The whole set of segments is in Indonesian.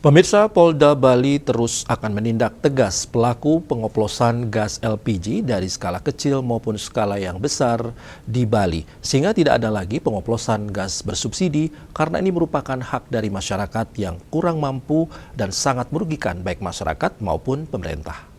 Pemirsa, Polda Bali terus akan menindak tegas pelaku pengoplosan gas LPG dari skala kecil maupun skala yang besar di Bali, sehingga tidak ada lagi pengoplosan gas bersubsidi karena ini merupakan hak dari masyarakat yang kurang mampu dan sangat merugikan baik masyarakat maupun pemerintah.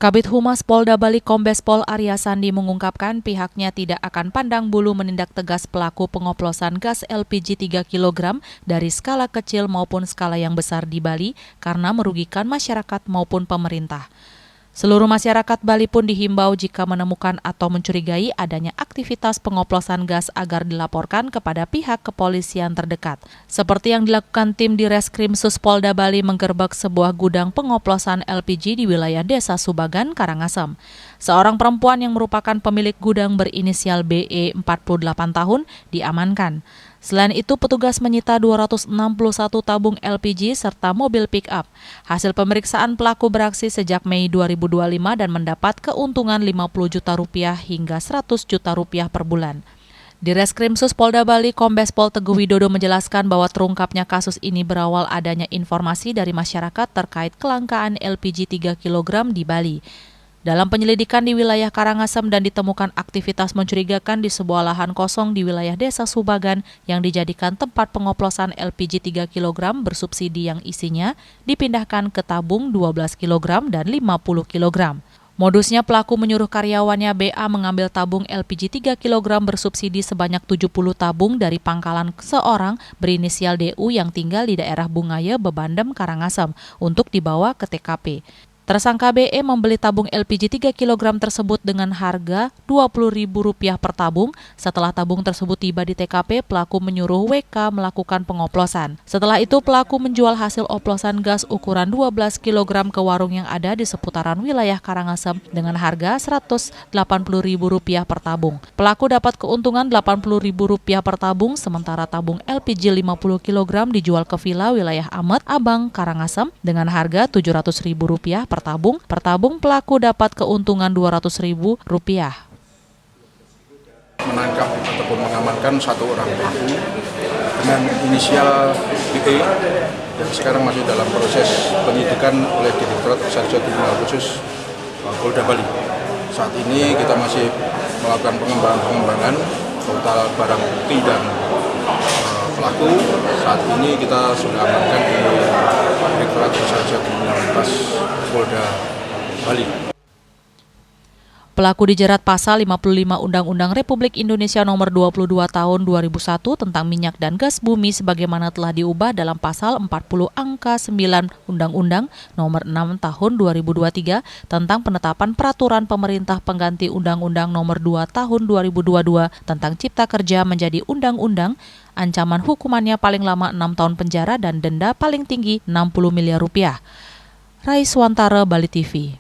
Kabid Humas Polda Bali Kombes Pol Arya Sandi mengungkapkan pihaknya tidak akan pandang bulu menindak tegas pelaku pengoplosan gas LPG 3 kg dari skala kecil maupun skala yang besar di Bali karena merugikan masyarakat maupun pemerintah. Seluruh masyarakat Bali pun dihimbau jika menemukan atau mencurigai adanya aktivitas pengoplosan gas agar dilaporkan kepada pihak kepolisian terdekat. Seperti yang dilakukan tim di Reskrimsus Polda Bali menggerebek sebuah gudang pengoplosan LPG di wilayah Desa Subagan, Karangasem. Seorang perempuan yang merupakan pemilik gudang berinisial BE 48 tahun diamankan. Selain itu, petugas menyita 261 tabung LPG serta mobil pick-up. Hasil pemeriksaan pelaku beraksi sejak Mei 2025 dan mendapat keuntungan 50 juta rupiah hingga 100 juta rupiah per bulan. Di Reskrimsus Polda Bali, Kombes Pol Teguh Widodo menjelaskan bahwa terungkapnya kasus ini berawal adanya informasi dari masyarakat terkait kelangkaan LPG 3 kg di Bali. Dalam penyelidikan di wilayah Karangasem dan ditemukan aktivitas mencurigakan di sebuah lahan kosong di wilayah Desa Subagan yang dijadikan tempat pengoplosan LPG 3 kg bersubsidi yang isinya dipindahkan ke tabung 12 kg dan 50 kg. Modusnya pelaku menyuruh karyawannya BA mengambil tabung LPG 3 kg bersubsidi sebanyak 70 tabung dari pangkalan seorang berinisial DU yang tinggal di daerah Bungaya, Bebandem, Karangasem untuk dibawa ke TKP. Tersangka BE membeli tabung LPG 3 kg tersebut dengan harga Rp20.000 per tabung. Setelah tabung tersebut tiba di TKP, pelaku menyuruh WK melakukan pengoplosan. Setelah itu, pelaku menjual hasil oplosan gas ukuran 12 kg ke warung yang ada di seputaran wilayah Karangasem dengan harga Rp180.000 per tabung. Pelaku dapat keuntungan Rp80.000 per tabung, sementara tabung LPG 50 kg dijual ke villa wilayah Amet, Abang, Karangasem dengan harga Rp700.000 per tabung. Per tabung pelaku dapat keuntungan Rp200.000. Menangkap ataupun mengamankan satu orang pelaku dengan inisial BE dan sekarang masih dalam proses penyidikan oleh Direktorat Reserse Kriminal Khusus Polda Bali. Saat ini kita masih melakukan pengembangan total barang bukti dan pelaku. Saat ini kita sudah amankan di Direktorat Reserse Kriminal Polda Bali. Pelaku dijerat pasal 55 Undang-Undang Republik Indonesia Nomor 22 Tahun 2001 tentang minyak dan gas bumi sebagaimana telah diubah dalam pasal 40 angka 9 Undang-Undang Nomor 6 Tahun 2023 tentang penetapan peraturan pemerintah pengganti Undang-Undang Nomor 2 Tahun 2022 tentang Cipta Kerja menjadi undang-undang. Ancaman hukumannya paling lama 6 tahun penjara dan denda paling tinggi Rp60 miliar. Raiswantara, Bali TV.